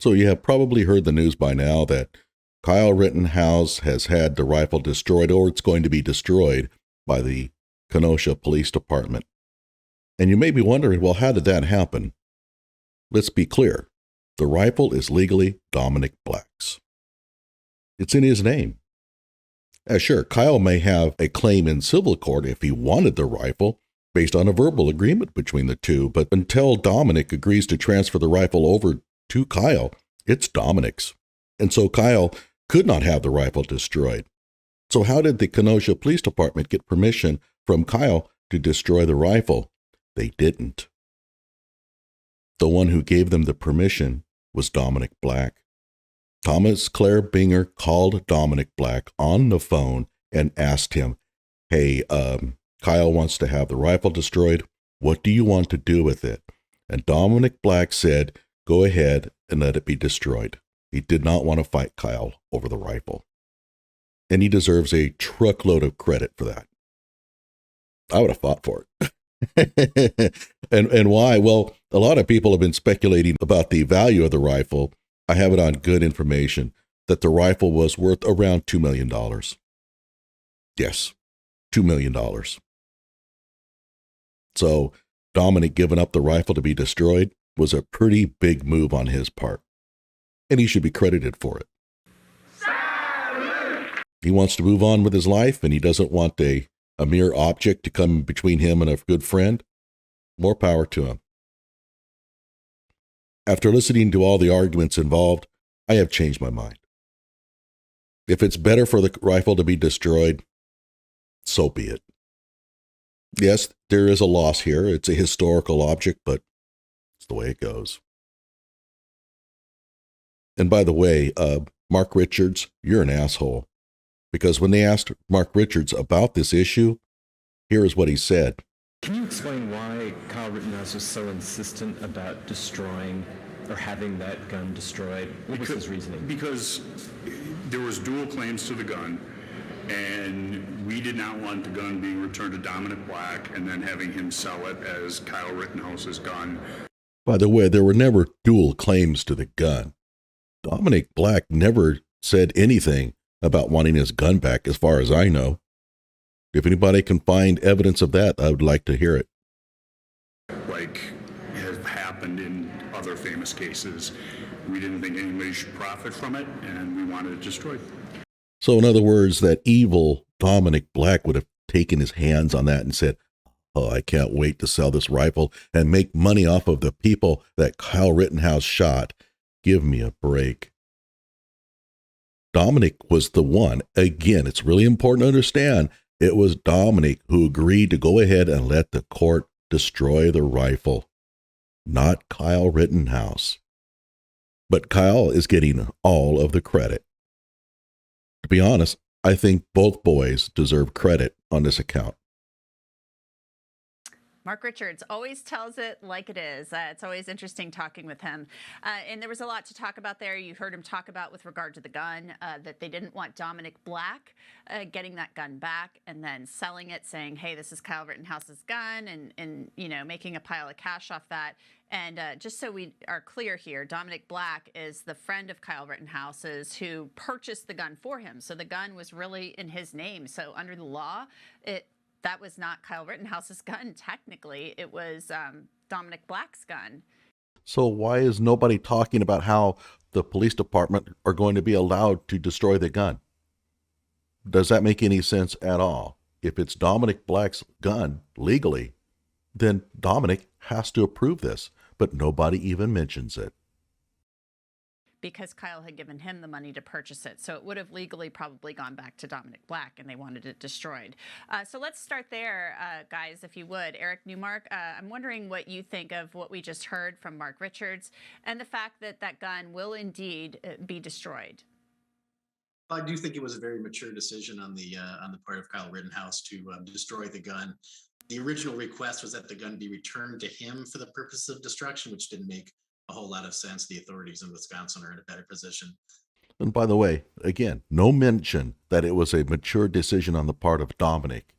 So you have probably heard the news by now that Kyle Rittenhouse has had the rifle destroyed, or it's going to be destroyed by the Kenosha Police Department. And you may be wondering, well, how did that happen? Let's be clear. The rifle is legally Dominick Black's. It's in his name. Sure, Kyle may have a claim in civil court if he wanted the rifle, based on a verbal agreement between the two, but until Dominick agrees to transfer the rifle over to Kyle, it's Dominick's. And so Kyle could not have the rifle destroyed. So how did the Kenosha Police Department get permission from Kyle to destroy the rifle? They didn't. The one who gave them the permission was Dominick Black. Thomas Claire Binger called Dominick Black on the phone and asked him, hey, Kyle wants to have the rifle destroyed. What do you want to do with it? And Dominick Black said, go ahead and let it be destroyed. He did not want to fight Kyle over the rifle. And he deserves a truckload of credit for that. I would have fought for it. and why? Well, a lot of people have been speculating about the value of the rifle. I have it on good information that the rifle was worth around $2 million. Yes, $2 million. So Dominick giving up the rifle to be destroyed was a pretty big move on his part. And he should be credited for it. Salute! He wants to move on with his life, and he doesn't want a mere object to come between him and a good friend. More power to him. After listening to all the arguments involved, I have changed my mind. If it's better for the rifle to be destroyed, so be it. Yes, there is a loss here. It's a historical object, but it's the way it goes. And by the way, Mark Richards, you're an asshole. Because when they asked Mark Richards about this issue, here is what he said. Can you explain why Kyle Rittenhouse was so insistent about destroying or having that gun destroyed? What was his reasoning? Because there was dual claims to the gun, and we did not want the gun being returned to Dominick Black and then having him sell it as Kyle Rittenhouse's gun. By the way, there were never dual claims to the gun. Dominick Black never said anything about wanting his gun back, as far as I know. If anybody can find evidence of that, I would like to hear it. Like has happened in other famous cases, we didn't think anybody should profit from it, and we wanted it destroyed. So in other words, that evil Dominick Black would have taken his hands on that and said, oh, I can't wait to sell this rifle and make money off of the people that Kyle Rittenhouse shot. Give me a break. Dominick was the one. Again, it's really important to understand, it was Dominick who agreed to go ahead and let the court destroy the rifle, not Kyle Rittenhouse. But Kyle is getting all of the credit. To be honest, I think both boys deserve credit on this account. Mark Richards always tells it like it is. It's always interesting talking with him. And there was a lot to talk about there. You heard him talk about with regard to the gun, that they didn't want Dominick Black getting that gun back and then selling it, saying, hey, this is Kyle Rittenhouse's gun, and you know, making a pile of cash off that. And just so we are clear here, Dominick Black is the friend of Kyle Rittenhouse's who purchased the gun for him. So the gun was really in his name. So under the law, that was not Kyle Rittenhouse's gun, technically. It was Dominick Black's gun. So why is nobody talking about how the police department are going to be allowed to destroy the gun? Does that make any sense at all? If it's Dominick Black's gun legally, then Dominick has to approve this, but nobody even mentions it. Because Kyle had given him the money to purchase it. So it would have legally probably gone back to Dominick Black, and they wanted it destroyed. So let's start there, guys, if you would. Eric Newmark, I'm wondering what you think of what we just heard from Mark Richards and the fact that that gun will indeed be destroyed. I do think it was a very mature decision on the part of Kyle Rittenhouse to destroy the gun. The original request was that the gun be returned to him for the purpose of destruction, which didn't make a whole lot of sense. The authorities in Wisconsin are in a better position. And by the way, again, no mention that it was a mature decision on the part of Dominick.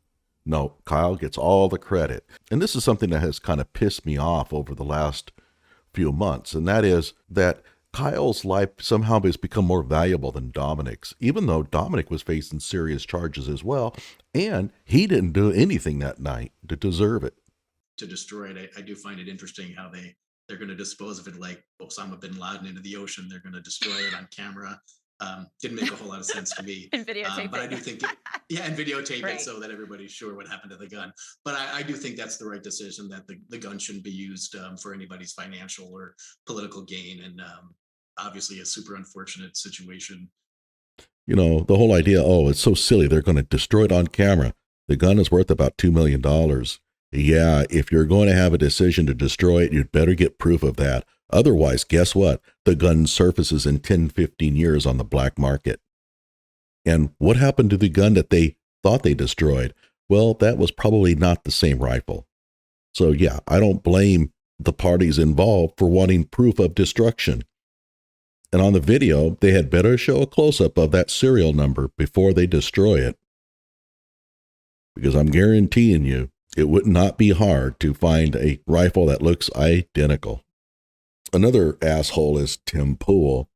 No, Kyle gets all the credit. And this is something that has kind of pissed me off over the last few months, and that is that Kyle's life somehow has become more valuable than Dominick's, even though Dominick was facing serious charges as well, and he didn't do anything that night to deserve it. To destroy it, I do find it interesting how they're going to dispose of it like Osama bin Laden into the ocean. They're going to destroy it on camera. Didn't make a whole lot of sense to me. And videotape but I it. do think, and videotape Right. it so that everybody's sure what happened to the gun. But I do think that's the right decision, that the gun shouldn't be used for anybody's financial or political gain. And obviously a super unfortunate situation. You know, the whole idea, oh, it's so silly, they're going to destroy it on camera. The gun is worth about $2 million. Yeah, if you're going to have a decision to destroy it, you'd better get proof of that. Otherwise, guess what? The gun surfaces in 10, 15 years on the black market. And what happened to the gun that they thought they destroyed? Well, that was probably not the same rifle. So yeah, I don't blame the parties involved for wanting proof of destruction. And on the video, they had better show a close-up of that serial number before they destroy it. Because I'm guaranteeing you, it would not be hard to find a rifle that looks identical. Another asshole is Tim Pool,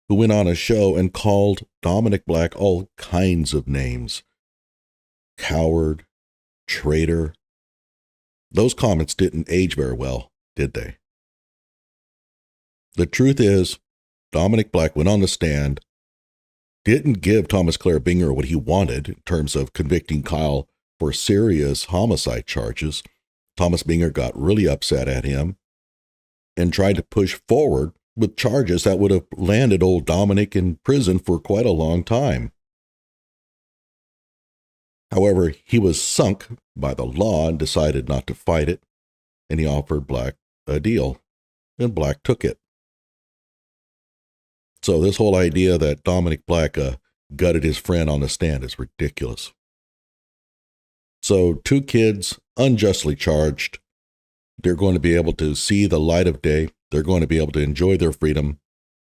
who went on a show and called Dominick Black all kinds of names. Coward, traitor. Those comments didn't age very well, did they? The truth is, Dominick Black went on the stand, didn't give Thomas Claire Binger what he wanted in terms of convicting Kyle for serious homicide charges. Thomas Binger got really upset at him and tried to push forward with charges that would have landed old Dominick in prison for quite a long time. However, he was sunk by the law and decided not to fight it, and he offered Black a deal, and Black took it. So this whole idea that Dominick Black gutted his friend on the stand is ridiculous. So 2 kids unjustly charged. They're going to be able to see the light of day. They're going to be able to enjoy their freedom.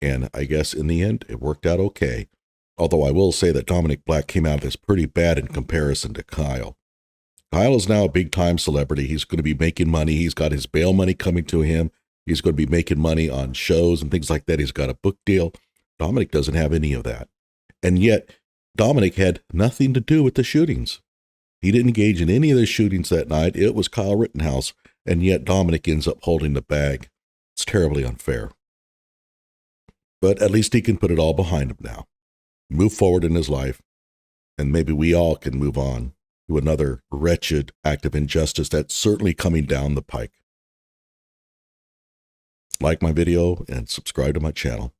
And I guess in the end, it worked out okay. Although I will say that Dominick Black came out of this pretty bad in comparison to Kyle. Kyle is now a big-time celebrity. He's going to be making money. He's got his bail money coming to him. He's going to be making money on shows and things like that. He's got a book deal. Dominick doesn't have any of that. And yet, Dominick had nothing to do with the shootings. He didn't engage in any of the shootings that night. It was Kyle Rittenhouse, and yet Dominick ends up holding the bag. It's terribly unfair. But at least he can put it all behind him now. Move forward in his life, and maybe we all can move on to another wretched act of injustice that's certainly coming down the pike. Like my video and subscribe to my channel.